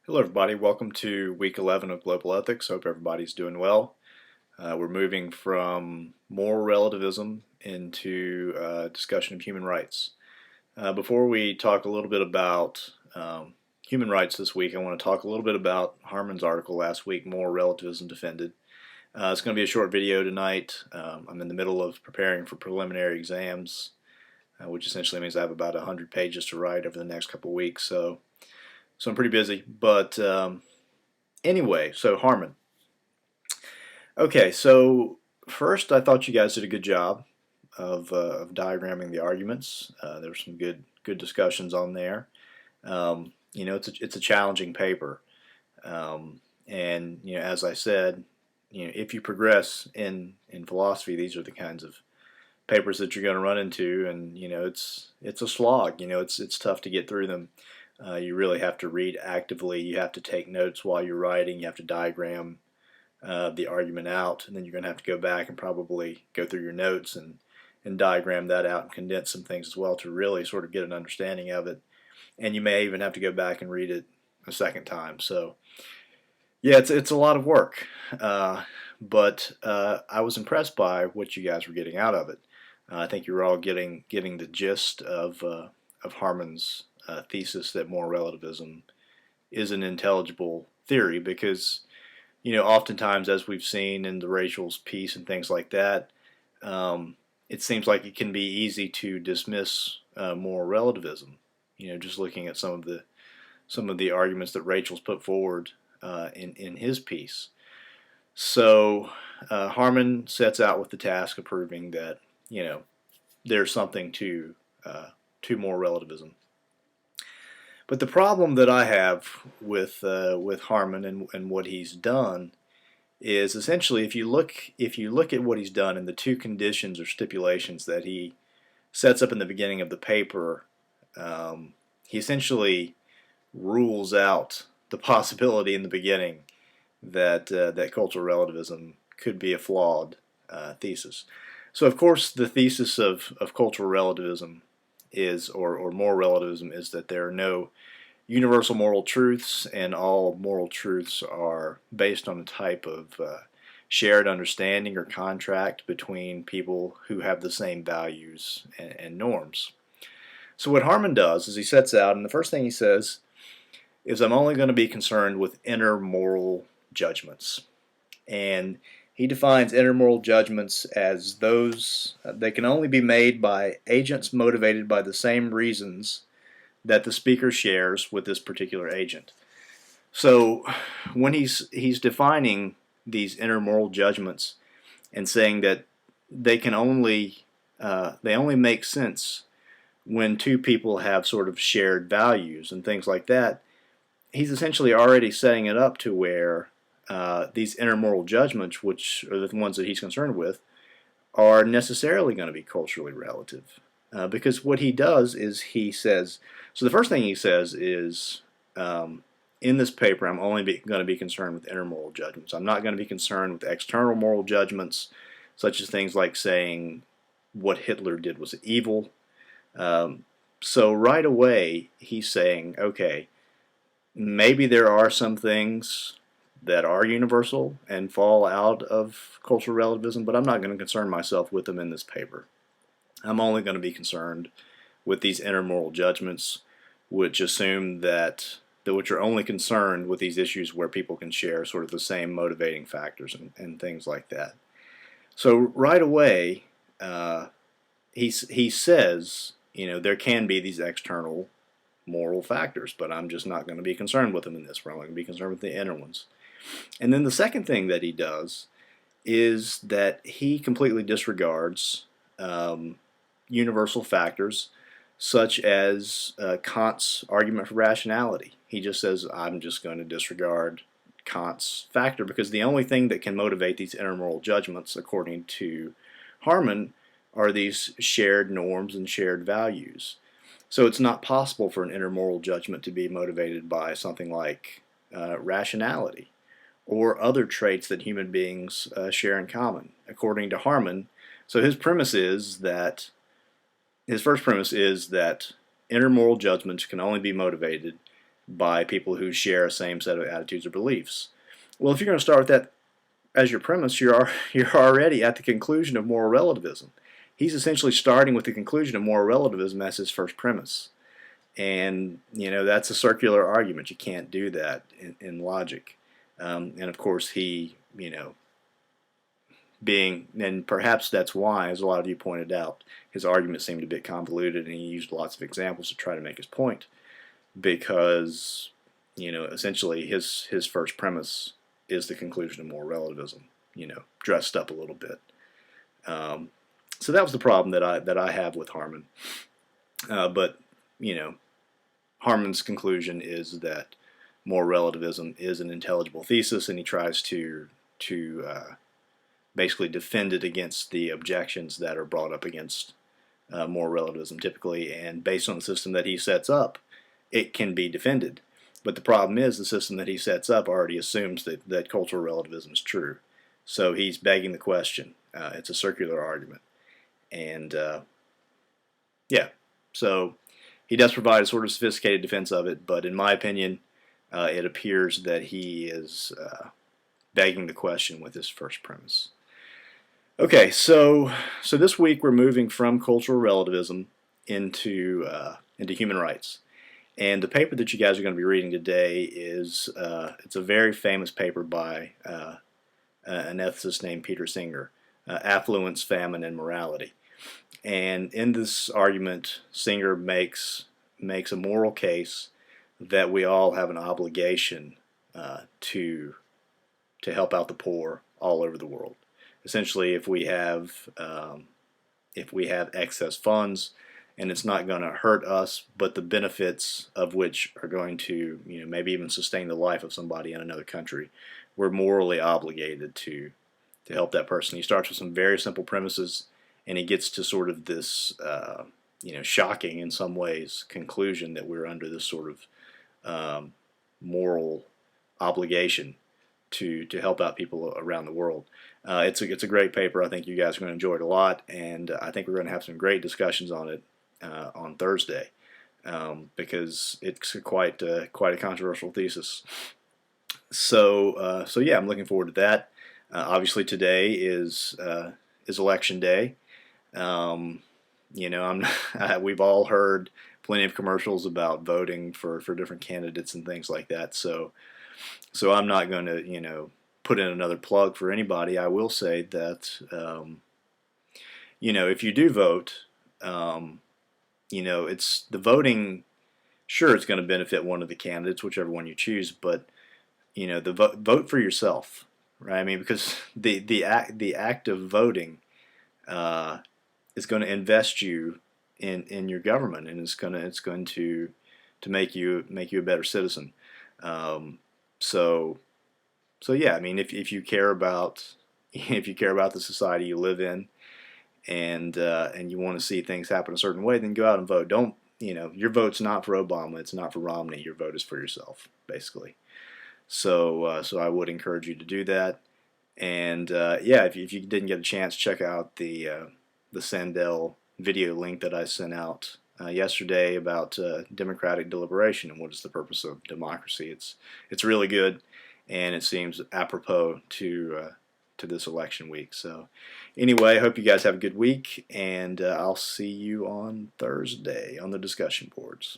Hello, everybody. Welcome to week 11 of Global Ethics. Hope everybody's doing well. We're moving from moral relativism into discussion of human rights. Before we talk a little bit about human rights this week, I want to talk a little bit about Harman's article last week, Moral Relativism Defended. It's going to be a short video tonight. I'm in the middle of preparing for preliminary exams, which essentially means I have about 100 pages to write over the next couple of weeks. So I'm pretty busy, but anyway, so Harman. Okay, so first I thought you guys did a good job of diagramming the arguments. There were some good discussions on there. It's a challenging paper, and as I said, if you progress in philosophy, these are the kinds of papers that you're going to run into, and it's a slog. It's tough to get through them. You really have to read actively. You have to take notes while you're writing. You have to diagram the argument out, and then you're going to have to go back and probably go through your notes and diagram that out and condense some things as well to really sort of get an understanding of it. And you may even have to go back and read it a second time. So yeah, it's a lot of work, but I was impressed by what you guys were getting out of it. I think you were all getting the gist of Harman's thesis that moral relativism is an intelligible theory because, oftentimes, as we've seen in the Rachel's piece and things like that, it seems like it can be easy to dismiss moral relativism. Just looking at some of the arguments that Rachel's put forward in his piece. So Harman sets out with the task of proving that there's something to moral relativism. But the problem that I have with Harman and what he's done is essentially if you look at what he's done and the two conditions or stipulations that he sets up in the beginning of the paper, he essentially rules out the possibility in the beginning that cultural relativism could be a flawed thesis. So of course the thesis of cultural relativism is, or moral relativism, is that there are no universal moral truths, and all moral truths are based on a type of shared understanding or contract between people who have the same values and norms. So what Harman does is he sets out, and the first thing he says is, I'm only going to be concerned with inner moral judgments. And he defines inner moral judgments as those they can only be made by agents motivated by the same reasons that the speaker shares with this particular agent. So when he's defining these inner moral judgments and saying that they only make sense when two people have sort of shared values and things like that, he's essentially already setting it up to where these inner moral judgments, which are the ones that he's concerned with, are necessarily going to be culturally relative. Because what he does is he says, so the first thing he says is, in this paper, I'm only going to be concerned with inner moral judgments. I'm not going to be concerned with external moral judgments, such as things like saying what Hitler did was evil. So right away, he's saying, okay, maybe there are some things that are universal and fall out of cultural relativism, but I'm not going to concern myself with them in this paper. I'm only going to be concerned with these inner moral judgments, which assume which are only concerned with these issues where people can share sort of the same motivating factors and things like that. So right away, he says, there can be these external moral factors, but I'm just not going to be concerned with them in this. We're only going to be concerned with the inner ones. And then the second thing that he does is that he completely disregards universal factors such as Kant's argument for rationality. He just says, I'm just going to disregard Kant's factor because the only thing that can motivate these inner moral judgments, according to Harman, are these shared norms and shared values. So it's not possible for an inner moral judgment to be motivated by something like rationality or other traits that human beings share in common, according to Harman. So his first premise is that inner moral judgments can only be motivated by people who share the same set of attitudes or beliefs. Well, if you're going to start with that as your premise, you're already at the conclusion of moral relativism. He's essentially starting with the conclusion of moral relativism as his first premise. And, that's a circular argument. You can't do that in logic. And of course, and perhaps that's why, as a lot of you pointed out, his argument seemed a bit convoluted, and he used lots of examples to try to make his point. Because, essentially his first premise is the conclusion of moral relativism, dressed up a little bit. So that was the problem that I have with Harman. But, Harman's conclusion is that moral relativism is an intelligible thesis, and he tries to basically defend it against the objections that are brought up against moral relativism typically. And based on the system that he sets up, it can be defended. But the problem is the system that he sets up already assumes that cultural relativism is true. So he's begging the question. It's a circular argument. And yeah, so he does provide a sort of sophisticated defense of it, but in my opinion, it appears that he is begging the question with his first premise. Okay, so this week we're moving from cultural relativism into human rights. And the paper that you guys are going to be reading today is it's a very famous paper by an ethicist named Peter Singer, Affluence, Famine, and Morality. And in this argument, Singer makes a moral case that we all have an obligation to help out the poor all over the world. Essentially, if we have excess funds, and it's not going to hurt us, but the benefits of which are going to, maybe even sustain the life of somebody in another country, we're morally obligated to help that person. He starts with some very simple premises, and he gets to sort of this, shocking in some ways conclusion that we're under this sort of moral obligation to help out people around the world. It's a great paper. I think you guys are going to enjoy it a lot, and I think we're going to have some great discussions on it on Thursday, because it's quite a controversial thesis. So yeah, I'm looking forward to that. Obviously, today is election day. We've all heard plenty of commercials about voting for different candidates and things like that. So I'm not going to put in another plug for anybody. I will say that if you do vote, it's the voting. Sure, it's going to benefit one of the candidates, whichever one you choose, but vote for yourself, right? I mean, because the act of voting is going to invest you in your government, and it's going to make you a better citizen. So yeah, I mean, if you care about the society you live in, and you want to see things happen a certain way, then go out and vote. Don't your vote's not for Obama, it's not for Romney. Your vote is for yourself, basically. So I would encourage you to do that. And yeah, if you didn't get a chance, check out the Sandel video link that I sent out yesterday about democratic deliberation and what is the purpose of democracy. It's really good, and it seems apropos to this election week. So anyway, I hope you guys have a good week, and I'll see you on Thursday on the discussion boards.